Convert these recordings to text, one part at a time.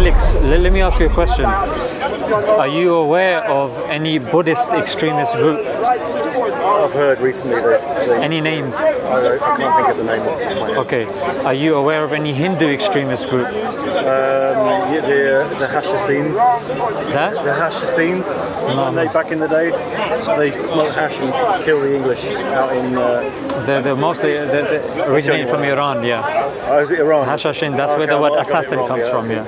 Alex, let me ask you a question. Are you aware of any Buddhist extremist group? I've heard recently that Any names? I can't think of the name off the top of my head. Okay. Are you aware of any Hindu extremist group? Yeah, the Hashasins. That? The Hashasins. No. They back in the day, they smoke hash and kill the English out in. They're mostly originating from Iran, yeah. Oh, is it Iran? Hashashin, that's where the word assassin comes from, yeah.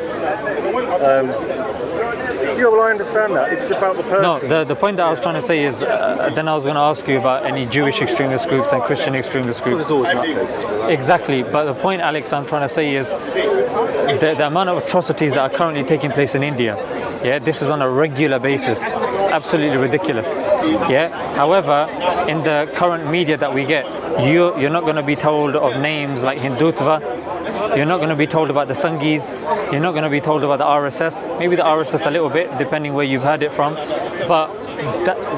Yeah, well, I understand that. It's about the person. No, the point that I was trying to say is, then I was going to ask you about any Jewish extremist groups and Christian extremist groups. Well, there's always nutcases, right? Exactly, but the point, Alex, I'm trying to say is the amount of atrocities that are currently taking place in India. Yeah, this is on a regular basis. It's absolutely ridiculous. Yeah. However, in the current media that we get, you're not going to be told of names like Hindutva. You're not going to be told about the Sanghis. You're not going to be told about the RSS. Maybe the RSS a little bit, depending where you've heard it from. But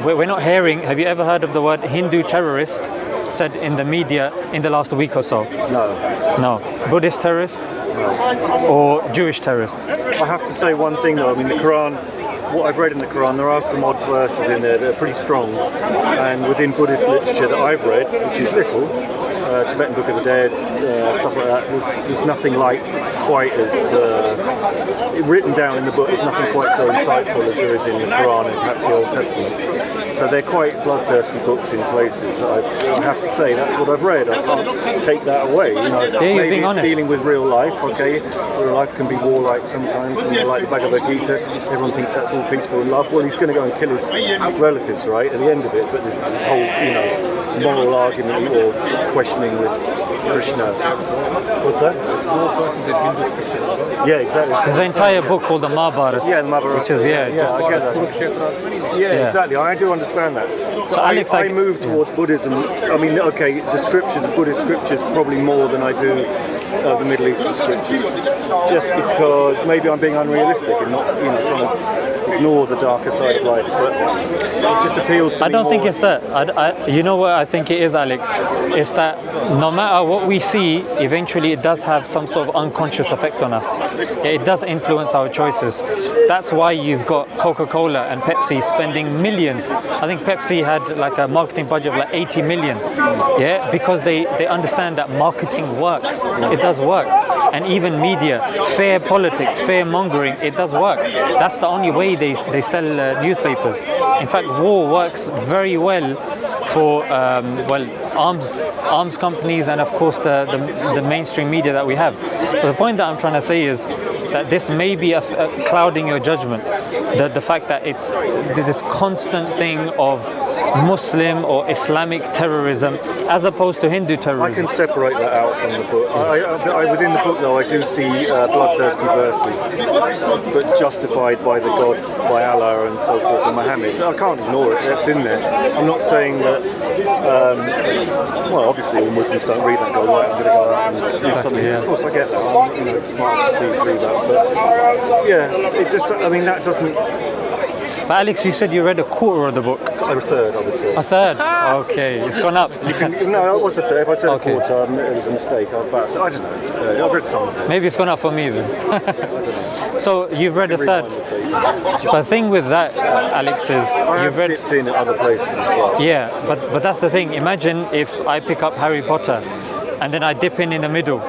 we're not hearing. Have you ever heard of the word Hindu terrorist said in the media in the last week or so? No. No. Buddhist terrorist? No. Or Jewish terrorist? I have to say one thing though. I mean, the Quran. What I've read in the Quran, there are some odd verses in there that are pretty strong, and within Buddhist literature that I've read, which is little, Tibetan Book of the Dead, stuff like that, there's nothing like quite as written down in the book. There's nothing quite so insightful as there is in the Quran and perhaps the Old Testament. So they're quite bloodthirsty books in places. I have to say that's what I've read. I can't take that away. You know, yeah, maybe it's honest. dealing with real life. Okay, real life can be warlike sometimes. And like the Bhagavad Gita, everyone thinks that's all peaceful and love. Well, he's going to go and kill his relatives, right, at the end of it. But there's this whole, moral argument or questioning with Krishna. What's that? There's more verses in Hindu scriptures as well. Yeah, exactly. There's an entire book called the Mahabharata. Yeah, the Mahabharata. Which is, I get that. Yeah, exactly. I do understand that. So Alex, I move towards Buddhism. I mean, okay, the scriptures, the Buddhist scriptures, probably more than I do the Middle Eastern scriptures, just because maybe I'm being unrealistic and not, trying to ignore the darker side of life. But it just appeals to me. I don't think more. it's that. You know what I think it is, Alex? It's that no matter what we see, eventually it does have some sort of unconscious effect on us. It does influence our choices. That's why you've got Coca-Cola and Pepsi spending millions. I think Pepsi had like a marketing budget of like 80 million. Yeah, because they understand that marketing works. It does work. And even media, fair politics, fair mongering, it does work. That's the only way they sell newspapers. In fact, war works very well for arms companies and of course the mainstream media that we have. But the point that I'm trying to say is that this may be clouding your judgment. The fact that it's this constant thing of Muslim or Islamic terrorism as opposed to Hindu terrorism. I can separate that out from the book. Within the book though, I do see bloodthirsty verses, but justified by the God, by Allah and so forth, and Muhammad. I can't ignore it, that's in there. I'm not saying that, well obviously all Muslims don't read that and go, right, I'm going to go out and do something. Yeah. Of course I get that, I'm smart to see through that, but yeah, it just, that doesn't... But Alex, you said you read a quarter of the book. A third, I would say. A third? Okay, it's gone up. No, what's I say? If I said a quarter, it was a mistake. I don't know. I've read some of it. Maybe it's gone up for me then. I don't know. So you've read a third. But the thing with that, Alex, is you've read dipped in at other places as well. Yeah, but that's the thing. Imagine if I pick up Harry Potter and then I dip in the middle.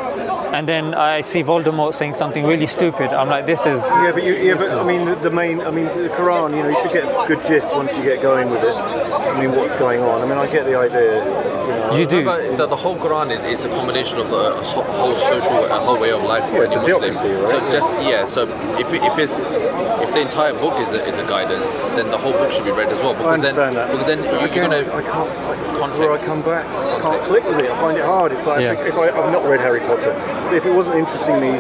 And then I see Voldemort saying something really stupid. I'm like, this is... Yeah, but the Quran, you should get a good gist once you get going with it. What's going on? I get the idea. You do. But the whole Quran is a combination of the whole social, whole way of life for any Muslim. Right? So if the entire book is a guidance, then the whole book should be read as well. I understand that. Because then you're going to... I can't. Where I come back, I can't click with it. I find it hard. It's like if I've not read Harry Potter. If it wasn't interesting me,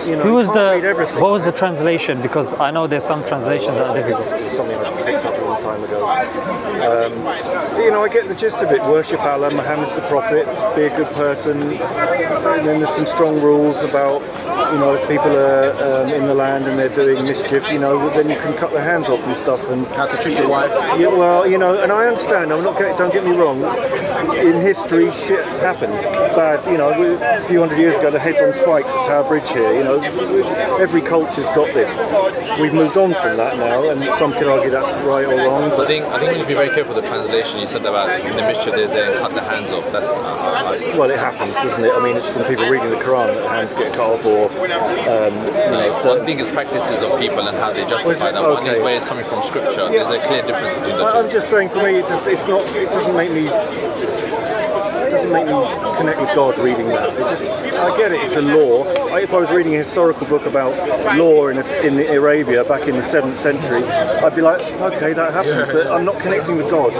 what was the translation? Because I know there's some translations that are difficult. It's something I picked up a long time ago. I get the gist of it. Worship Allah, Muhammad's the prophet, be a good person. And then there's some strong rules about, if people are in the land and they're doing mischief, then you can cut their hands off and stuff. And how to treat your wife. Yeah, well, and I understand. Don't get me wrong. In history, shit happened. bad. You know, a few hundred years ago, the heads on spikes at Tower Bridge here. You know, every culture's got this. We've moved on from that now, and some could argue that's right or wrong. But I think we need to be very careful with the translation. You said about in the mixture they cut the hands off. That's well, it happens, doesn't it? I mean, it's from people reading the Quran that hands get cut off, or one thing is practices of people and how they justify that. One is where it's coming from scripture. Yeah. There's a clear difference between the two. I'm just saying, for me, it doesn't make me connect with God reading that. I get it, it's a law. If I was reading a historical book about law in Arabia back in the 7th century, I'd be like, okay, that happened, but I'm not connecting with God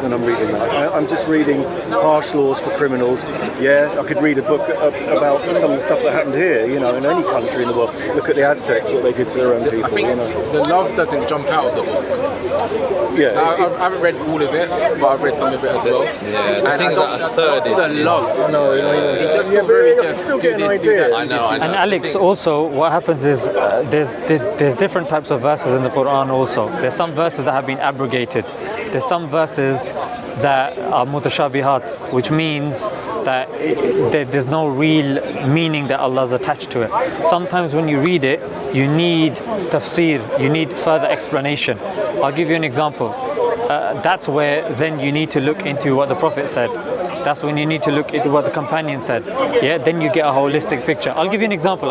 when I'm reading that. I'm just reading harsh laws for criminals. Yeah, I could read a book about some of the stuff that happened here, you know, in any country in the world. Look at the Aztecs, what they did to their own people. I think the love doesn't jump out of the book. Yeah, I haven't read all of it, but I've read some of it as well. Yeah, I think that a third is the love. No. He just Yeah, feel very but just still do get an this, do idea. that. I know. And Alex, also what happens is there's different types of verses in the Quran also. There's some verses that have been abrogated. There's some verses that are mutashabihat, which means that there's no real meaning that Allah's attached to it. Sometimes when you read it, you need tafsir, you need further explanation. I'll give you an example. That's where then you need to look into what the Prophet said. That's when you need to look into what the companion said. Yeah, then you get a holistic picture. I'll give you an example.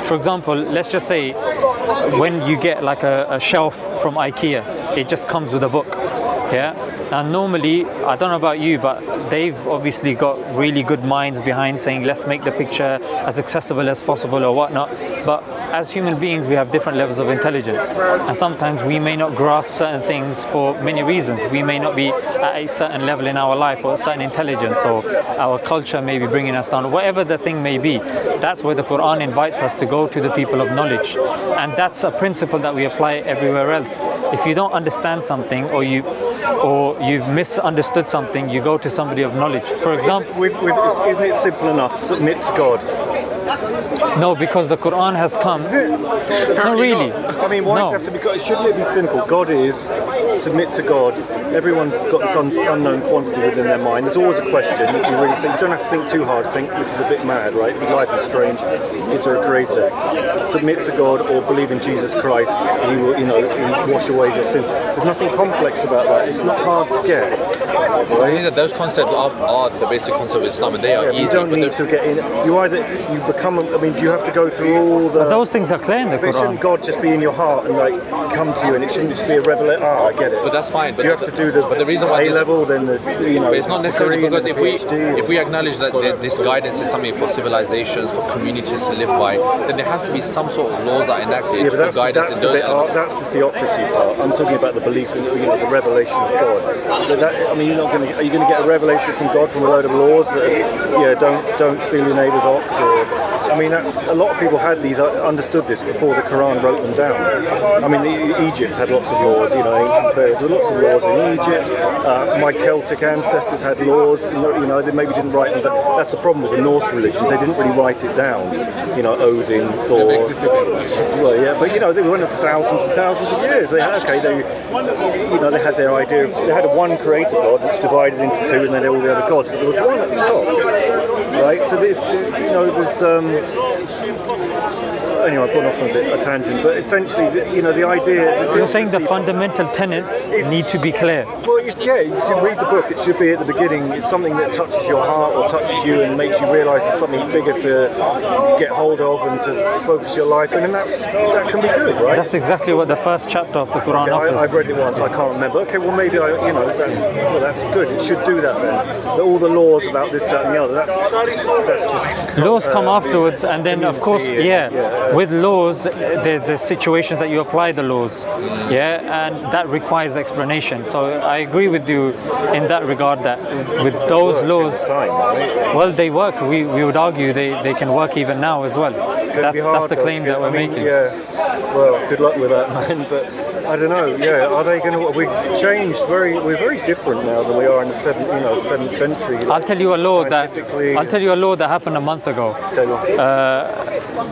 For example, let's just say when you get like a shelf from IKEA, it just comes with a book. Yeah. Now normally, I don't know about you, but they've obviously got really good minds behind saying let's make the picture as accessible as possible or whatnot. But as human beings, we have different levels of intelligence, and sometimes we may not grasp certain things for many reasons. We may not be at a certain level in our life or a certain intelligence, or our culture may be bringing us down. Whatever the thing may be, that's where the Quran invites us to go to the people of knowledge, and that's a principle that we apply everywhere else. If you don't understand something, or you've misunderstood something, you go to somebody of knowledge. For example, isn't it simple enough? Submit to God. No, because the Quran has come. No, really. I mean, why does it have to be? Shouldn't it be simple? God is, submit to God. Everyone's got this unknown quantity within their mind. There's always a question. If you really think, you don't have to think too hard. Think this is a bit mad, right? Life is strange. Is there a creator? Submit to God or believe in Jesus Christ. He will, wash away your sins. There's nothing complex about that. It's not hard to get. Right? I think that those concepts are the basic concepts of Islam, and they are easy. You don't need to get in. You become. I mean, do you have to go through all the? But those things are clear in the Quran. But shouldn't God just be in your heart and come to you, and it shouldn't just be a revelation? I get it. But that's fine. But you have to do the reason why A level, then the But it's not necessarily because if we PhD, acknowledge that this guidance is something for civilizations, for communities to live by, then there has to be some sort of laws that are enacted for guidance in those elements. That's the theocracy part. I'm talking about the belief in the revelation of God. But you're not going to. Are you going to get a revelation from God from a load of laws that don't steal your neighbour's ox? Or I mean, that's a lot of people had these understood this before the Quran wrote them down. I mean, Egypt had lots of laws. Ancient pharaohs. There were lots of laws in Egypt. My Celtic ancestors had laws. They maybe didn't write them down. That's the problem with the Norse religions. They didn't really write it down. Odin, Thor. Well, yeah, but they went on for thousands and thousands of years. They had their idea. They had one creator God, which divided into two, and then all the other gods. But there was one at the top, right? So there's anyway, I've gone off on a tangent, but essentially, the idea. You're saying the fundamental tenets need to be clear. Well, you should read the book. It should be at the beginning. It's something that touches your heart or touches you and makes you realise there's something bigger to get hold of and to focus your life in, and that can be good, right? That's exactly what the first chapter of the Quran offers. I've read it once. I can't remember. Okay, well maybe that's good. It should do that then. But all the laws about this, that, and the other. That's just laws come afterwards, and then of course, with laws, there's situations that you apply the laws, and that requires explanation. So I agree with you in that regard that with those laws, well, they work. We would argue they can work even now as well. That's the claim that we're making. Yeah. Well, good luck with that, man. But I don't know. Yeah, are they going to? We've changed We're very different now than we are in the 7th century. I'll tell you a law that happened a month ago.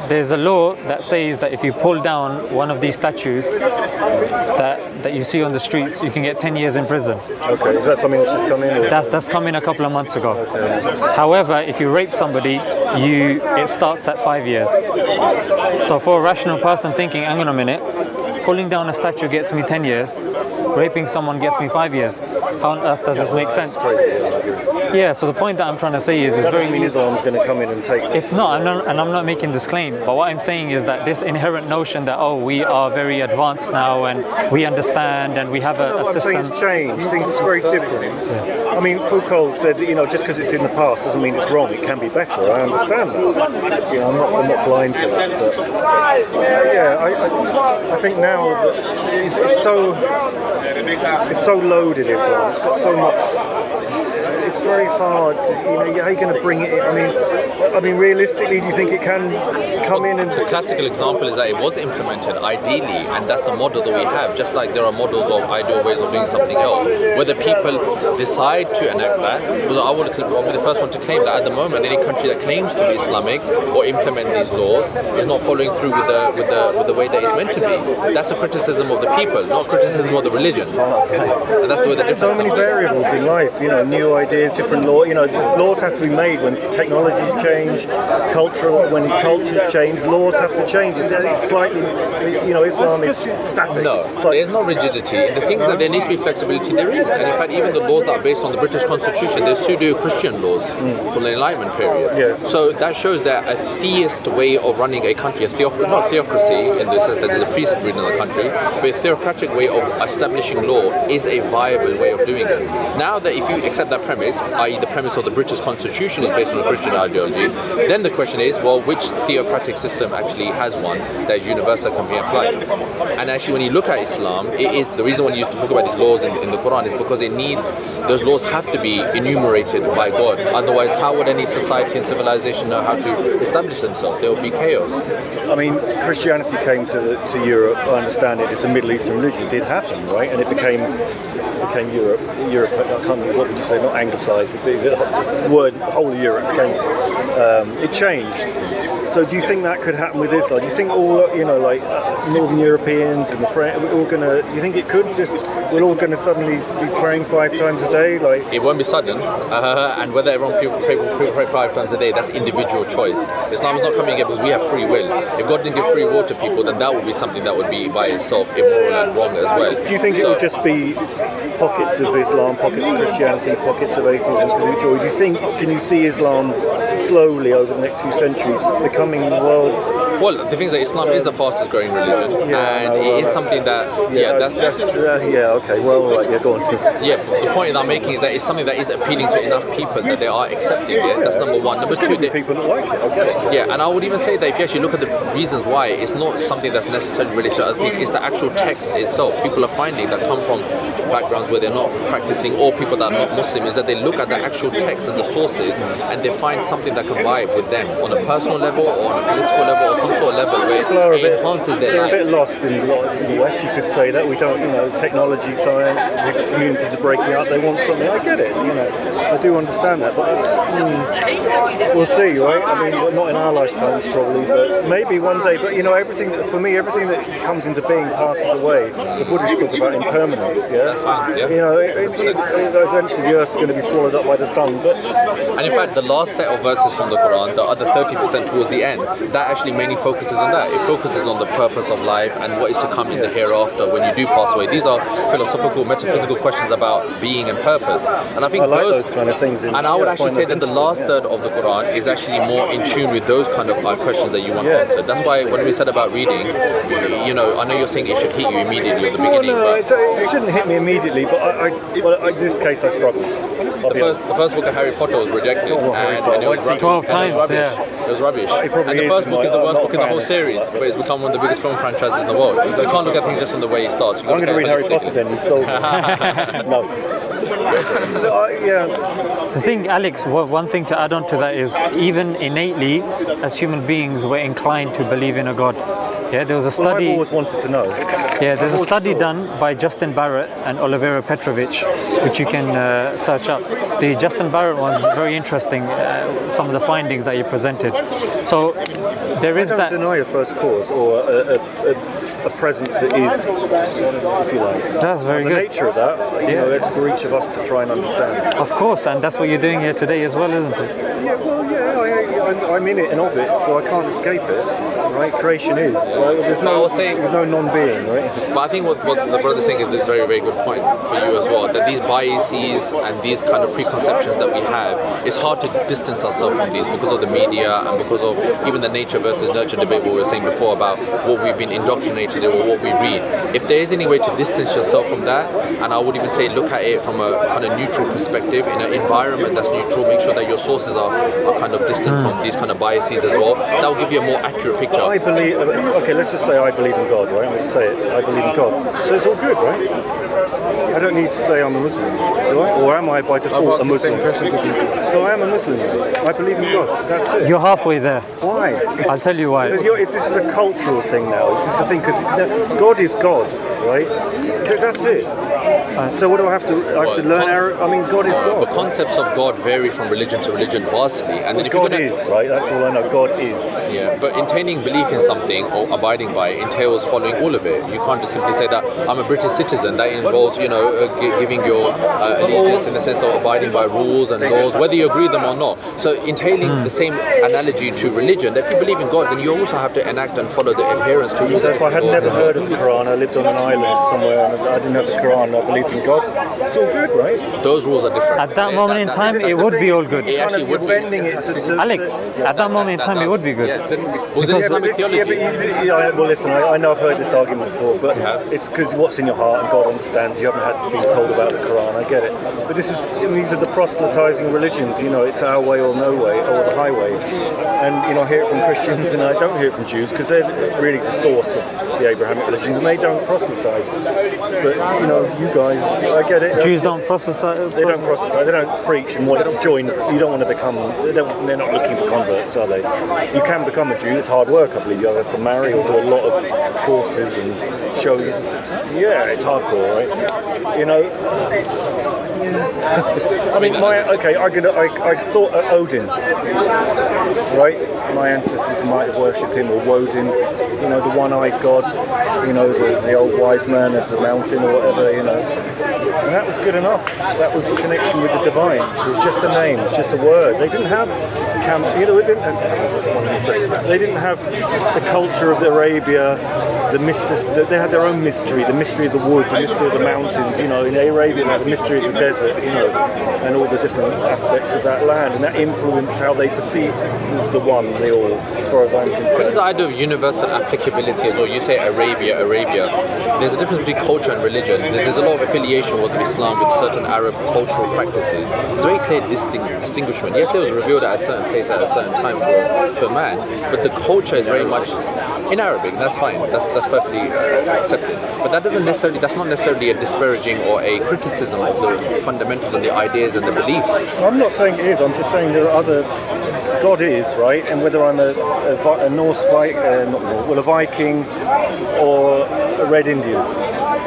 There's a law that says that if you pull down one of these statues that you see on the streets, you can get 10 years in prison. Okay, is that something that's just come in? That's come in a couple of months ago. Okay. However, if you rape somebody, it starts at 5 years. So for a rational person thinking, hang on a minute, pulling down a statue gets me 10 years, raping someone gets me 5 years. How on earth does this make sense? Yeah, so the point that I'm trying to say is that doesn't mean Islam's going to come in and take it. It's not, and I'm not making this claim, but what I'm saying is that this inherent notion that, oh, we are very advanced now and we understand and we have a system. I'm saying it's changed. Things are very different. Yeah. I mean, Foucault said that, just because it's in the past doesn't mean it's wrong. It can be better. I understand that. I'm not blind to that. But, I think now that it's so loaded, Islam. It's got so much. It's very hard to, how are you going to bring it in? I mean, realistically, do you think it can come in and... The classical example is that it was implemented ideally, and that's the model that we have, just like there are models of ideal ways of doing something else. Whether people decide to enact that, because I'll be the first one to claim that at the moment, any country that claims to be Islamic or implement these laws is not following through with the way that it's meant to be. That's a criticism of the people, not criticism of the religion. And that's the way the difference. So many variables in life, new ideas, different laws. Laws have to be made when technologies change, when cultures change. Laws have to change. It's slightly, Islam is static. No, there's no rigidity. The thing is that there needs to be flexibility. There is, and in fact, even the laws that are based on the British Constitution, they're pseudo-Christian laws from the Enlightenment period. Yeah. So that shows that a theist way of running a country, not theocracy in the sense that there's a priest in the country, but a theocratic way of establishing law is a viable way of doing it. Now that if you accept that premise, i.e. the premise of the British Constitution is based on a Christian ideology, then the question is, well, which theocratic system actually has one that is universal, can be applied? And actually, when you look at Islam, it is the reason when you talk about these laws in the Quran is because those laws have to be enumerated by God. Otherwise, how would any society and civilization know how to establish themselves? There would be chaos. I mean, Christianity came to Europe. I understand it. It's a Middle Eastern religion. It did happen, right? And it became Europe. I can't remember, what would you say? Not anglicised. The whole of Europe became. It changed. So do you think that could happen with Islam? Do you think all, Northern Europeans and the French, we're all gonna? Do you think we're all gonna suddenly be praying 5 times a day? It won't be sudden, and whether people pray 5 times a day, that's individual choice. Islam is not coming here because we have free will. If God didn't give free will to people, then that would be something that would be by itself immoral and wrong as well. Do you think it will just be pockets of Islam, pockets of Christianity, pockets of atheism, or do you think, can you see Islam slowly over the next few centuries becoming the world? Well, the thing is that Islam is the fastest growing religion, and it is something that, okay, well, go on to. Yeah, the point that I'm making is that it's something that is appealing to enough people that they are accepting it. That's number one. Number two, people that like it, okay. Yeah, and I would even say that if you actually look at the reasons why, it's not something that's necessarily related to other things, it's the actual text itself. People are finding that come from backgrounds where they're not practicing, or people that are not Muslim, is that they look at the actual text and the sources and they find something that can vibe with them on a personal level or on a political level or some sort of level where it enhances their life. They're a bit lost in the West, you could say that. We don't, technology, science, the communities are breaking up, they want something. I get it, I do understand that, but we'll see, right? I mean, not in our lifetimes probably, but maybe one day. But everything that comes into being passes away. The Buddhists talk about impermanence, yeah? That's fine, yeah. Eventually the Earth's going to be swallowed up by the sun. And in fact, the last set of verses from the Quran, the other 30% towards the end, that actually mainly focuses on that. It focuses on the purpose of life and what is to come in the hereafter when you do pass away. These are philosophical, metaphysical questions about being and purpose. And I think I like those kind of things. And I would actually say that the last third of the Quran is actually more in tune with those kind of questions that you want answered. That's why when we said about reading, I know you're saying it should hit you immediately at the beginning. It shouldn't hit me immediately, but in this case I struggled. The first book of Harry Potter was rejected, and it was rubbish. 12 times, It was rubbish. And the first book is the worst book in the whole series, but it's become one of the biggest film franchises in the world. So you can't look at things just in the way it starts. I'm going to read Harry Potter then. So no. Yeah. The thing, Alex, one thing to add on to that is even innately, as human beings, we're inclined to believe in a God. Yeah, there was a Well, study. I've always wanted to know. Yeah, there's a always study thought- done by Justin Barrett and Olivera Petrovic, which you can search up. The Justin Barrett one's very interesting, some of the findings that he presented. So there is Don't that. deny a first cause or a presence that is, if you like. That's very the good. nature of that, you know, it's for each of us to try and understand. Of course, and that's what you're doing here today as well, isn't it? Yeah, well, yeah, I'm in it and of it, so I can't escape it. Right? Creation is. Right? There's I was saying- no non-being, right? But I think what the brother's saying is a very, very good point for you as well, that these biases and these kind of preconceptions that we have, it's hard to distance ourselves from these because of the media and because of even the nature versus nurture debate we were saying before about what we've been indoctrinated in or what we read. If there is any way to distance yourself from that, and I would even say look at it from a kind of neutral perspective, in an environment that's neutral, make sure that your sources are kind of distant from these kind of biases as well, that will give you a more accurate picture. I believe, okay, let's just say I believe in God, right? I'm going to say it, I believe in God. So it's all good, right? I don't need to say I'm a Muslim, right? Or am I by default a I've asked the same Muslim? question to people. So I am a Muslim. I believe in God. That's it. You're halfway there. Why? I'll tell you why. This is a cultural thing now. This is the thing because God is God, right? That's it. So what do I have to? I have to learn Arabic. I mean, God is The God. concepts of God vary from religion to religion vastly, and then if God you're gonna, is, right? That's all I know. God is. yeah, but entaining belief in something or abiding by it entails following all of it. You can't just simply say that I'm a British citizen. That involves, giving your allegiance in the sense of abiding by rules and laws, whether you agree with them or not. So entailing the same analogy to religion, that if you believe in God, then you also have to enact and follow the adherence to all So if I had laws never and heard laws. of the Quran, I lived on an island somewhere and I didn't have the Quran, I believed in God, it's all good, right? Those rules are different. At that moment in That's- time, that's it the would thing. be all good. It actually You're would be. bending it to Alex, at that moment in time, it would be good. Yes, because Because- Islamic theology. well, listen, I know I've heard this argument before, but it's because what's in your heart and God understands. You haven't been told about the Quran. I get it, but these are the proselytizing religions. You know, it's our way or no way, or the highway. And I hear it from Christians, and I don't hear it from Jews because they're really the source of the Abrahamic religions, and they don't proselytize. But you guys, I get it. Jews don't process. They don't proselytize. They don't preach and want to join. You don't want to become. They're not looking for converts, are they? You can become a Jew. It's hard work, I believe. You have to marry or do a lot of courses and show. Yeah, it's hardcore, right? I mean, I thought Odin, right? My ancestors might have worshipped him, or Woden, the one-eyed god, the old wise man of the mountain or whatever, and that was good enough. That was a connection with the divine. It was just a name, it's just a word. They didn't have they didn't have camels, that's what I'm saying. They didn't have the culture of Arabia, they had their own mystery, the mystery of the wood, the mystery of the mountains, in Arabia they had the mystery of the desert, and all the different aspects of that land, and that influenced how they perceived the one, the all, as far as I'm What is concerned. the idea of universal applicability as well? You say Arabia. There's a difference between culture and religion. There's a lot of affiliation with Islam with certain Arab cultural practices. There's a very clear distinguishment. Yes, it was revealed at a certain place at a certain time to a man, but the culture is very much in Arabic. That's fine. That's perfectly accepted. But that's not necessarily a disparaging or a criticism of the fundamentals and the ideas and the beliefs. I'm not saying it is, I'm just saying there are other. God is, right? And whether I'm a Norse a Viking or a Red Indian.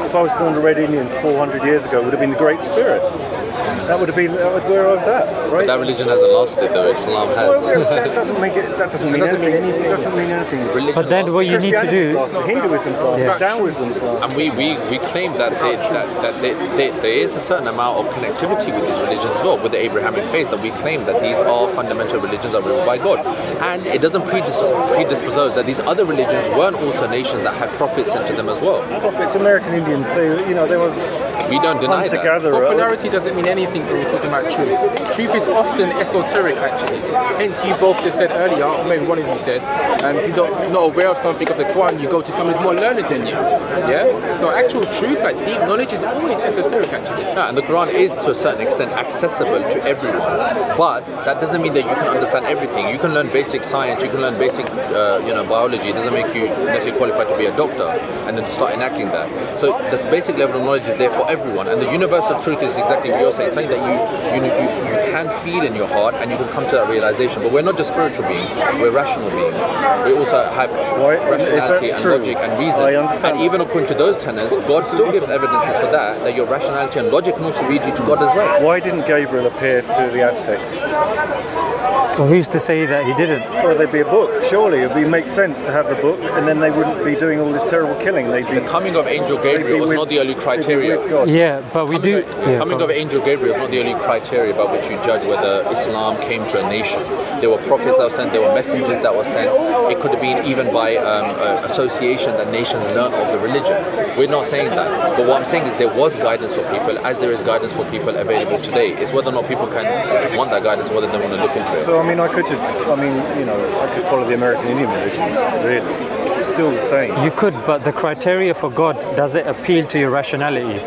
If I was born a Red Indian 400 years ago, it would have been the Great Spirit. That would have been where I was at, right? That religion hasn't lasted though. Islam has. Well, that doesn't mean anything. It doesn't mean anything. Religion But then lasted. what you need to do. Hinduism's lasted, Yeah. Taoism's lasted. And we claim that there is a certain amount of connectivity with these religions as well, with the Abrahamic faith, that we claim that these are fundamental religions that were ruled by God. And it doesn't predispose that these other religions weren't also nations that had prophets sent to them as well. Prophets, American Indians, they were We don't deny that. hunter-gatherer. Popularity doesn't mean anything when we're talking about truth. Truth is often esoteric, actually. Hence, you both just said earlier, or maybe one of you said, if you're not aware of something of the Quran, you go to someone who's more learned than you. Yeah? So actual truth, like deep knowledge, is always esoteric, actually. Yeah, and the Quran is to a certain extent accessible to everyone, but that doesn't mean that you can understand everything. You can learn basic science, you can learn basic biology. It doesn't make you necessarily qualified to be a doctor and then to start enacting that. So this basic level of knowledge is there for everyone. everyone. And the universal truth is exactly what you're saying, something that you can feel in your heart and you can come to that realization. But we're not just spiritual beings, we're rational beings. We also have rationality and logic and reason. I understand. And even according to those tenets, God still gives evidences for that your rationality and logic can also lead you to God as well. Why didn't Gabriel appear to the Aztecs? Well, who's to say that he didn't? Well, there'd be a book. Surely it would make sense to have the book, and then they wouldn't be doing all this terrible killing. They'd be The coming of Angel Gabriel was not the only criteria. with God. Yeah, but we do. Coming of Angel Gabriel is not the only criteria by which you judge whether Islam came to a nation. There were prophets that were sent, there were messengers that were sent. It could have been even by association that nations learned of the religion. We're not saying that. But what I'm saying is there was guidance for people, as there is guidance for people available today. It's whether or not people can want that guidance, whether they want to look into it. So, I mean, I could follow the American Indian religion, really. It's still the same. You could, but the criteria for God, does it appeal to your rationality?